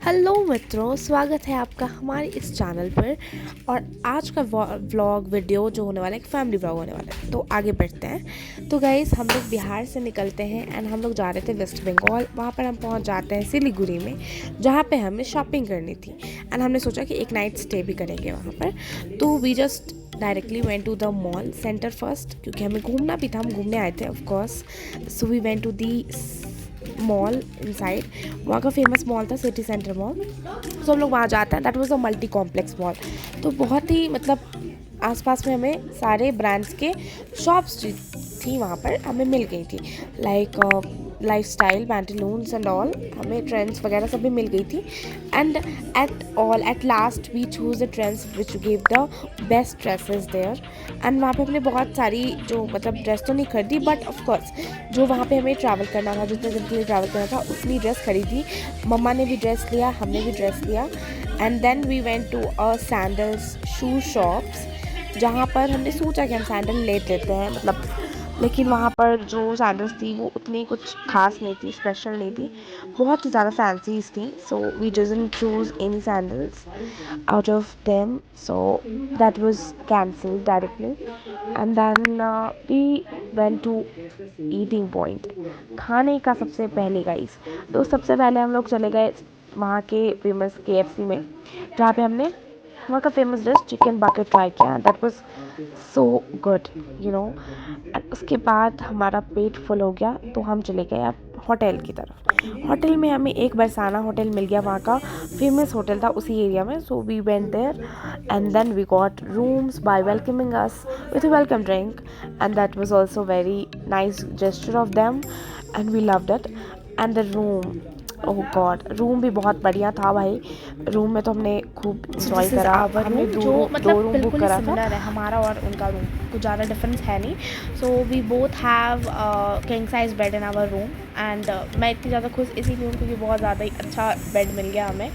Hello मित्रों, स्वागत है आपका हमारे इस चैनल पर। और आज का व्लॉग वीडियो जो होने वाला है एक फैमिली व्लॉग होने वाला है। तो आगे बढ़ते हैं। तो गाइस, हम लोग बिहार से निकलते हैं एंड हम लोग जा रहे थे वेस्ट बंगाल। वहाँ पर हम पहुँच जाते हैं सिलीगुड़ी में, जहाँ पे हमें शॉपिंग करनी थी एंड हमने सोचा कि एक नाइट स्टे भी करेंगे वहाँ पर। तो we just directly went to the mall center first, क्योंकि हमें घूमना भी था, हम घूमने आए थे of course. So we went to the mall inside. वहाँ का फेमस मॉल था सिटी सेंटर मॉल। तो हम लोग वहाँ जाते हैं। That was a multi complex mall. तो बहुत ही मतलब आसपास में हमें सारे ब्रांड्स के शॉप्स थी, वहाँ पर हमें मिल गई थी। Like Lifestyle, Pantaloons and all, हमें ट्रेंड्स वगैरह सब भी मिल गई थी। And at last we choose the Trends which give the best dresses there. And वहाँ पे हमने बहुत सारी जो मतलब ड्रेस तो नहीं खरीदी, बट ऑफकोर्स जो वहाँ पे हमें ट्रैवल करना था, जितने दिन के लिए ट्रैवल करना था, उतनी ड्रेस खरीदी। मम्मा ने भी ड्रेस लिया, हमने भी ड्रेस लिया। And then we went to a sandals shoe shops, जहाँ पर हमने सोचा कि हम सैंडल ले लेते हैं मतलब। लेकिन वहाँ पर जो सैंडल्स थी वो उतनी कुछ खास नहीं थी, स्पेशल नहीं थी, बहुत ही ज़्यादा फैंसीज थी। So we didn't choose any sandals out of them, so that was cancelled directly. And then we went to eating point, खाने का सबसे पहले गाइस। तो सबसे पहले हम लोग चले गए वहाँ के फेमस KFC में, जहाँ पे हमने वहाँ का famous dish chicken bucket try किया। That was so good, you know. उसके बाद हमारा पेट फुल हो गया, तो हम चले गए अब होटल की तरफ। होटल में हमें एक बरसाना होटल मिल गया, वहाँ का फेमस होटल था उसी एरिया में। So we went there and then we got rooms by welcoming us with a welcome drink, and that was also very nice gesture of them and we loved it. And the room, oh God, room भी बहुत बढ़िया था भाई। Room में तो हमने खूब enjoy करा। हमने जो दो मतलब रूम बुक बिल्कुल ही करा था। सिमिलर है हमारा और उनका रूम, कुछ ज़्यादा डिफरेंस है नहीं। So we both have king size bed in our room. And मैं इतनी ज़्यादा खुश इसीलिए हूँ क्योंकि बहुत ज़्यादा ही अच्छा बेड मिल गया हमें।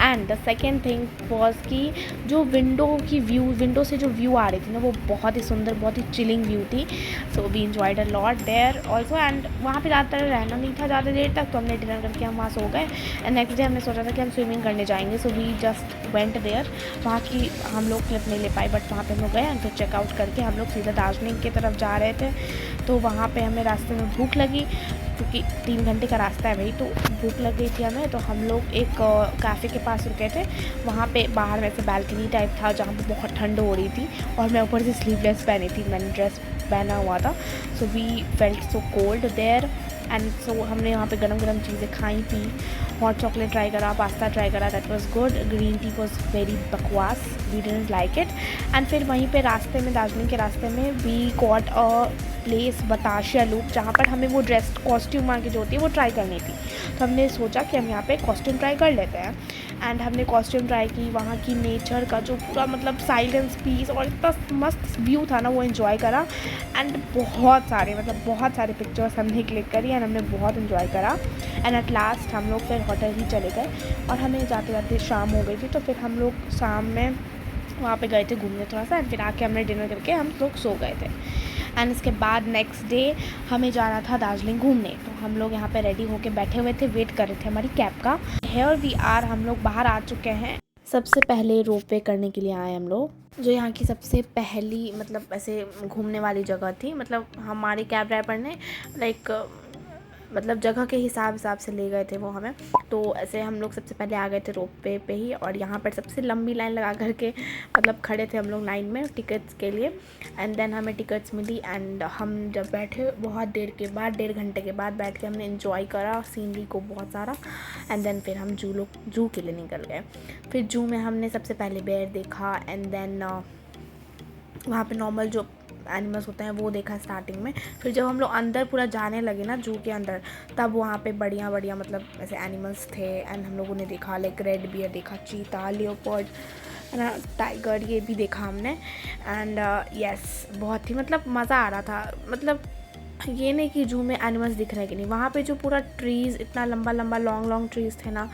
And the second thing was कि जो विंडो से जो व्यू आ रही थी ना, वो बहुत ही सुंदर, बहुत ही चिलिंग व्यू थी। So we enjoyed a lot there also. And वहाँ पे ज़्यादा रहना नहीं था ज़्यादा देर तक, तो हमने डिनर करके हम वहाँ सो गए। एंड नेक्स्ट डे हमने सोचा था कि हम स्विमिंग करने जाएंगे, so we just went there. वहाँ की हम लोग क्लिप नहीं ले पाए, बट वहाँ पे हम लोग गए एंड फिर चेकआउट करके हम लोग सीधा दार्जिलिंग की तरफ जा रहे थे। तो वहाँ पे हमें रास्ते में भूख लगी, क्योंकि 3 घंटे का रास्ता है भाई, तो भूख लग गई थी हमें। तो हम लोग एक कैफ़े के पास रुके थे। वहाँ पे बाहर में से बालकनी टाइप था, जहाँ पे बहुत ठंड हो रही थी और मैं ऊपर से स्लीवलेस पहनी थी, मैंने ड्रेस पहना हुआ था। So we felt so cold there. And so हमने वहाँ पे गरम गरम चीज़ें खाई पी, हॉट चॉकलेट ट्राई करा, पास्ता ट्राई करा, that was good. Green tea was very बकवास, we didn't like it. And फिर वहीं पे रास्ते में, दार्जिलिंग के रास्ते में, we got a place Batasia loop, जहाँ पर हमें वो ड्रेस कॉस्ट्यूम वहाँ की जो होती है वो ट्राई करनी थी। तो हमने सोचा कि हम यहाँ पे कॉस्ट्यूम ट्राई कर लेते हैं। एंड हमने कॉस्ट्यूम ट्राई की। वहाँ की नेचर का जो पूरा मतलब साइलेंस, पीस और इतना मस्त व्यू था ना, वो इन्जॉय करा। एंड बहुत सारे पिक्चर्स हमने क्लिक करी एंड हमने बहुत इन्जॉय करा। एंड एट लास्ट हम लोग फिर होटल ही चले गए और हमें जाते जाते शाम हो गई थी। तो फिर हम लोग शाम में वहाँ पे गए थे घूमने थोड़ा सा, एंड फिर आके हमने डिनर करके हम लोग सो गए थे। एंड इसके बाद नेक्स्ट डे हमें जाना था दार्जिलिंग घूमने। तो हम लोग यहाँ पे रेडी होके बैठे हुए थे, वेट कर रहे थे हमारी कैब का। हेयर वी आर, हम लोग बाहर आ चुके हैं। सबसे पहले रोप वे करने के लिए आए हम लोग, जो यहाँ की सबसे पहली मतलब ऐसे घूमने वाली जगह थी। मतलब हमारे कैब ड्राइवर ने लाइक मतलब जगह के हिसाब से ले गए थे वो हमें। तो ऐसे हम लोग सबसे पहले आ गए थे रोप वे पे ही, और यहाँ पर सबसे लंबी लाइन लगा करके मतलब खड़े थे हम लोग लाइन में टिकट्स के लिए। एंड देन हमें टिकट्स मिली एंड हम जब बैठे बहुत देर के बाद, 1.5 घंटे के बाद बैठ के हमने इन्जॉय करा सीनरी को बहुत सारा। एंड देन फिर हम जू के लिए निकल गए। फिर जू में हमने सबसे पहले बेयर देखा, एंड देन वहाँ पे नॉर्मल जो एनिमल्स होते हैं वो देखा स्टार्टिंग में। फिर जब हम लोग अंदर पूरा जाने लगे ना जू के अंदर, तब वहाँ पे बढ़िया बढ़िया मतलब ऐसे एनिमल्स थे एंड हम लोगों ने देखा। लाइक रेड बियर देखा, चीता, लियोपर्ड, टाइगर, ये भी देखा हमने। एंड यस, बहुत ही मतलब मज़ा आ रहा था। मतलब ये नहीं कि जू में एनिमल्स दिख रहे कि नहीं, वहाँ पे जो पूरा ट्रीज़, इतना लंबा लंबा लॉन्ग ट्रीज़ थे ना,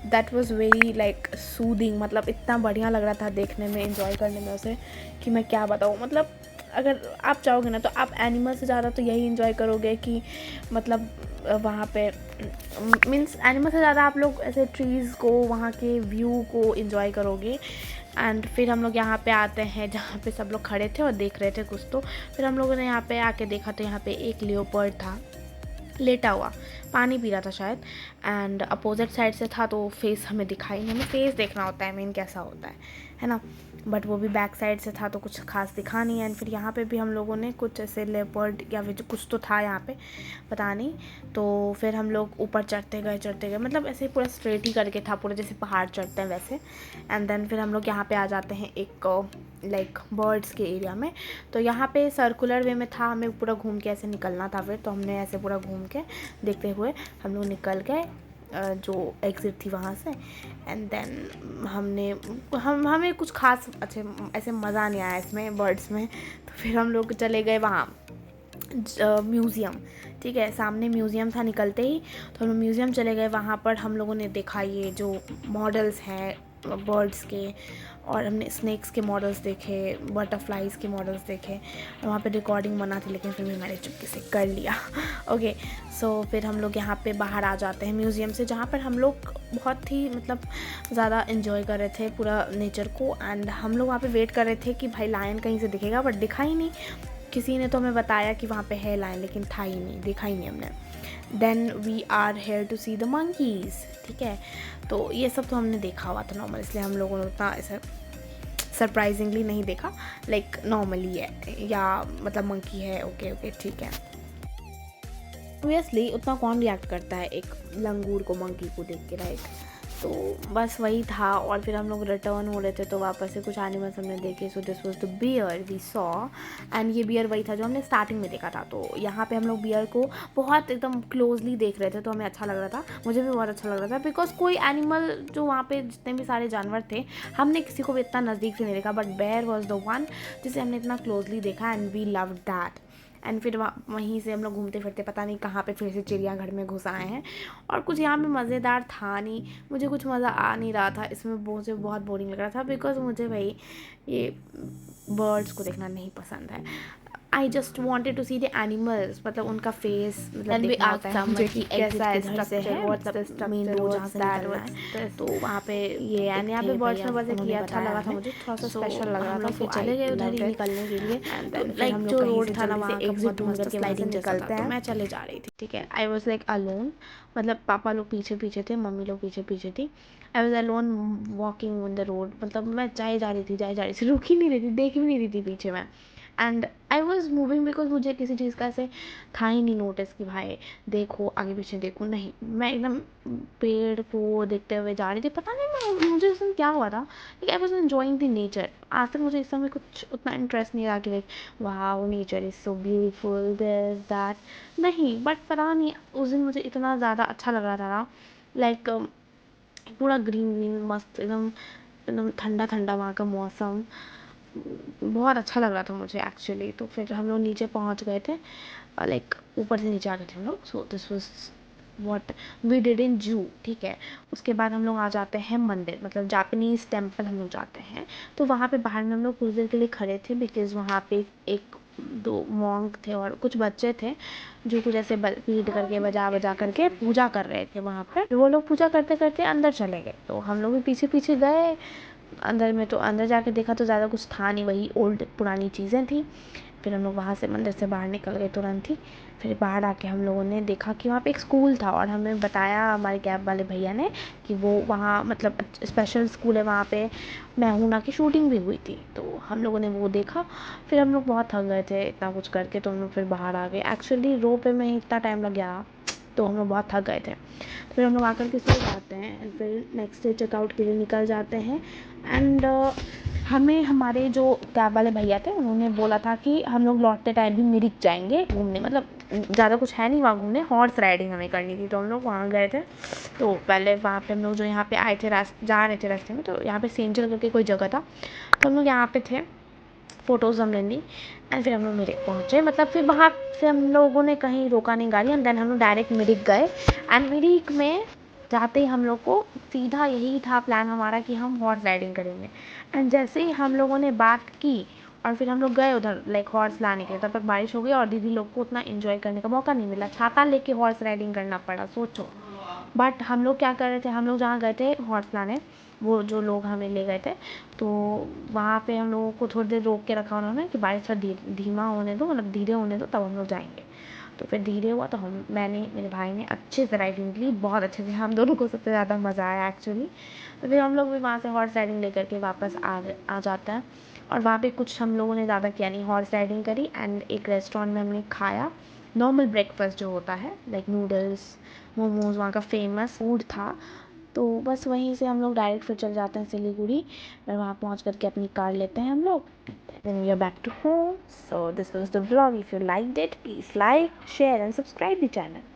that was very like soothing. मतलब इतना बढ़िया लग रहा था देखने में, एंजॉय करने में उसे, कि मैं क्या बताऊँ। मतलब अगर आप चाहोगे ना तो आप एनिमल से ज़्यादा तो यही इन्जॉय करोगे कि मतलब वहाँ पे मीन्स एनिमल से ज़्यादा आप लोग ऐसे ट्रीज़ को, वहाँ के व्यू को इन्जॉय करोगे। एंड फिर हम लोग यहाँ पे आते हैं जहाँ पे सब लोग खड़े थे और देख रहे थे कुछ। तो फिर हम लोगों ने यहाँ पे आके देखा तो यहाँ पे एक लियोपर्ड था लेटा हुआ, पानी पी रहा था शायद। एंड अपोजिट साइड से था तो फेस हमें दिखाई नहीं, हमें फेस देखना होता है मेन कैसा होता है ना। बट वो भी बैक साइड से था तो कुछ खास दिखा नहीं। एंड फिर यहाँ पे भी हम लोगों ने कुछ ऐसे लेपर्ड या फिर कुछ तो था यहाँ पे, पता नहीं। तो फिर हम लोग ऊपर चढ़ते गए, मतलब ऐसे पूरा स्ट्रेट ही करके था, पूरा जैसे पहाड़ चढ़ते हैं वैसे। एंड देन फिर हम लोग यहाँ पे आ जाते हैं एक लाइक बर्ड्स के एरिया में। तो यहाँ पे सर्कुलर वे में था, हमें पूरा घूम के ऐसे निकलना था। फिर तो हमने ऐसे पूरा घूम के देखते हुए हम लोग निकल गए जो एग्ज़िट थी वहाँ से। एंड देन हमें कुछ खास अच्छे ऐसे मज़ा नहीं आया इसमें बर्ड्स में। तो फिर हम लोग चले गए वहाँ म्यूज़ियम, ठीक है, सामने म्यूज़ियम था निकलते ही। तो हम म्यूज़ियम चले गए, वहाँ पर हम लोगों ने देखा ये जो मॉडल्स हैं बर्ड्स के, और हमने स्नेक्स के मॉडल्स देखे, बटरफ्लाइज के मॉडल्स देखे। वहाँ पे रिकॉर्डिंग मना थी लेकिन फिर भी मैंने चुपके से कर लिया। ओके, सो फिर हम लोग यहाँ पे बाहर आ जाते हैं म्यूज़ियम से, जहाँ पर हम लोग बहुत ही मतलब ज़्यादा इन्जॉय कर रहे थे पूरा नेचर को। एंड हम लोग वहाँ पे वेट कर रहे थे कि भाई लायन कहीं से दिखेगा, बट दिखा ही नहीं। किसी ने तो हमें बताया कि वहाँ पे है लायन, लेकिन था ही नहीं, देखा ही नहीं हमने। Then we are here to see the monkeys, ठीक है। तो ये सब तो हमने देखा हुआ था नॉर्मल, इसलिए हम लोगों ने उतना ऐसा सरप्राइजिंगली नहीं देखा, लाइक नॉर्मली है या मतलब मंकी है, ओके ओके ठीक है। ऑब्वियसली उतना कौन रिएक्ट करता है एक लंगूर को मंकी को देख के, राइट। तो बस वही था। और फिर हम लोग रिटर्न हो रहे थे तो वापस से कुछ एनिमल्स हमने देखे। So this was the bear we saw, and ये बियर वही था जो हमने स्टार्टिंग में देखा था। तो यहाँ पे हम लोग बियर को बहुत एकदम क्लोजली देख रहे थे, तो हमें अच्छा लग रहा था, मुझे भी बहुत अच्छा लग रहा था। बिकॉज कोई एनिमल जो वहाँ पे जितने भी सारे जानवर थे, हमने किसी को भी इतना नज़दीक से नहीं देखा, but bear was the one जिसे हमने इतना क्लोजली देखा, and we love that. And फिर वहीं से हम लोग घूमते फिरते पता नहीं कहाँ पे फिर से चिड़ियाघर में घुस आए हैं। और कुछ यहाँ पे मज़ेदार था नहीं, मुझे कुछ मज़ा आ नहीं रहा था इसमें, मुझे बहुत बोरिंग लग रहा था। बिकॉज मुझे भाई ये बर्ड्स को देखना नहीं पसंद है। I just wanted to see the animals, मतलब उनका फेस मतलब देखना होता है मुझे कि कैसा स्ट्रक्चर है, मतलब मेन रोड जहाँ से निकलना है। तो वहाँ पे ये एंड यहाँ पे बर्ड्स में बस एक ये अच्छा लगा था मुझे, थोड़ा सा स्पेशल लग रहा था। फिर चले गए उधर ही निकलने के लिए, लाइक जो रोड था ना वहाँ एग्जिट ढूंढ करके स्लाइडिंग निकलते हैं। मैं चले जा रही थी, ठीक है। आई वॉज लाइक अलोन, मतलब पापा लोग पीछे पीछे थे, मम्मी लोग पीछे पीछे थी। I was alone walking on the road, मतलब मैं जाए जा रही थी, रुक ही नहीं रही थी, देख भी नहीं रही थी पीछे मैं। And I was moving because मुझे किसी चीज़ का ऐसे था ही नहीं नोटिस कि भाई देखो आगे पीछे देखो, नहीं, मैं एकदम पेड़ को देखते हुए जा रही थी। पता नहीं मैं मुझे उस दिन क्या हुआ था, लेकिन I was enjoying the nature. आज तक मुझे इस समय कुछ उतना इंटरेस्ट नहीं रहा कि like wow nature is so beautiful this that, नहीं। बट पता नहीं उस दिन मुझे इतना ज़्यादा अच्छा लग रहा था ना, लाइक पूरा ग्रीन ग्रीन मस्त, एकदम एकदम ठंडा ठंडा वहाँ का मौसम, बहुत अच्छा लग रहा था मुझे एक्चुअली। तो फिर हम लोग नीचे पहुँच गए थे, लाइक ऊपर से नीचे आ गए थे हम लोग। So this was what we did in zoo, ठीक है। उसके बाद हम लोग आ जाते हैं मंदिर, मतलब जापानीज़ टेम्पल हम लोग जाते हैं। तो वहाँ पे बाहर में हम लोग कुछ देर के लिए खड़े थे, बिकॉज़ वहाँ पे एक दो मॉन्क थे और कुछ बच्चे थे जो कुछ ऐसे पीट करके बजा बजा करके पूजा कर रहे थे वहाँ पर। वो लोग पूजा करते करते अंदर चले गए, तो हम लोग भी पीछे पीछे गए अंदर में। तो अंदर जाके देखा तो ज़्यादा कुछ था नहीं, वही ओल्ड पुरानी चीज़ें थी। फिर हम लोग वहाँ से मंदिर से बाहर निकल गए तुरंत ही। फिर बाहर आके हम लोगों ने देखा कि वहाँ पे एक स्कूल था, और हमें बताया हमारे कैब वाले भैया ने कि वो वहाँ मतलब स्पेशल स्कूल है, वहाँ पे मैं हूं ना की शूटिंग भी हुई थी। तो हम लोगों ने वो देखा। फिर हम लोग बहुत थक गए थे इतना कुछ करके, तो हम लोग फिर बाहर आ गए। एक्चुअली रोप वे में ही इतना टाइम लग गया, तो हम लोग बहुत थक गए थे। फिर हम लोग आकर के सो जाते हैं, एंड फिर नेक्स्ट डे चेकआउट के लिए निकल जाते हैं। एंड हमें हमारे जो कैब वाले भैया थे उन्होंने बोला था कि हम लोग लौटते टाइम भी मिरिक जाएंगे घूमने, मतलब ज़्यादा कुछ है नहीं वहाँ घूमने, हॉर्स राइडिंग हमें करनी थी। तो हम लोग वहाँ गए थे। तो पहले वहाँ पे हम लोग जो यहाँ पे आए थे जा रहे थे रास्ते में, तो यहाँ पे सेंजल करके कोई जगह था, तो हम लोग यहाँ पे थे, फ़ोटोज़ हमने ली। एंड फिर हम लोग मिरिक पहुँचे, मतलब फिर वहाँ से हम लोगों ने कहीं रोका नहीं गाड़ी, एंड देन हम लोग डायरेक्ट मिरिक गए। एंड मिरिक में जाते ही हम लोग को सीधा यही था प्लान हमारा कि हम हॉर्स राइडिंग करेंगे। एंड जैसे ही हम लोगों ने बात की और फिर हम लोग गए उधर लाइक हॉर्स लाने के लिए, तब तक बारिश हो गई और दीदी लोग को उतना इन्जॉय करने का मौका नहीं मिला, छाता लेके हॉर्स राइडिंग करना पड़ा, सोचो। बट हम लोग क्या कर रहे थे, हम लोग जहाँ गए थे हॉर्स लाने, वो जो लोग हमें ले गए थे, तो वहाँ पे हम लोगों को थोड़ी देर रोक के रखा उन्होंने कि बारिश थोड़ा धीमा होने दो, मतलब धीरे होने दो, तब हम लोग जाएंगे। तो फिर धीरे हुआ, तो मैंने मेरे भाई ने अच्छे से राइडिंग की, बहुत अच्छे से, हम दोनों को सबसे ज़्यादा मज़ा आया एक्चुअली। तो फिर हम लोग भी वहाँ से हॉर्स राइडिंग लेकर के वापस आ जाते हैं। और वहाँ पे कुछ हम लोगों ने ज़्यादा किया नहीं, हॉर्स राइडिंग करी एंड एक रेस्टोरेंट में हमने खाया नॉर्मल ब्रेकफास्ट जो होता है, लाइक नूडल्स, मोमोज़, वहाँ का फेमस फूड था। तो बस वहीं से हम लोग डायरेक्ट फिर चल जाते हैं सिलीगुड़ी, और वहाँ पहुँच करके अपनी कार लेते हैं हम लोग। Then we are back to home. So this was the vlog. If you liked it, please like, share and subscribe the channel.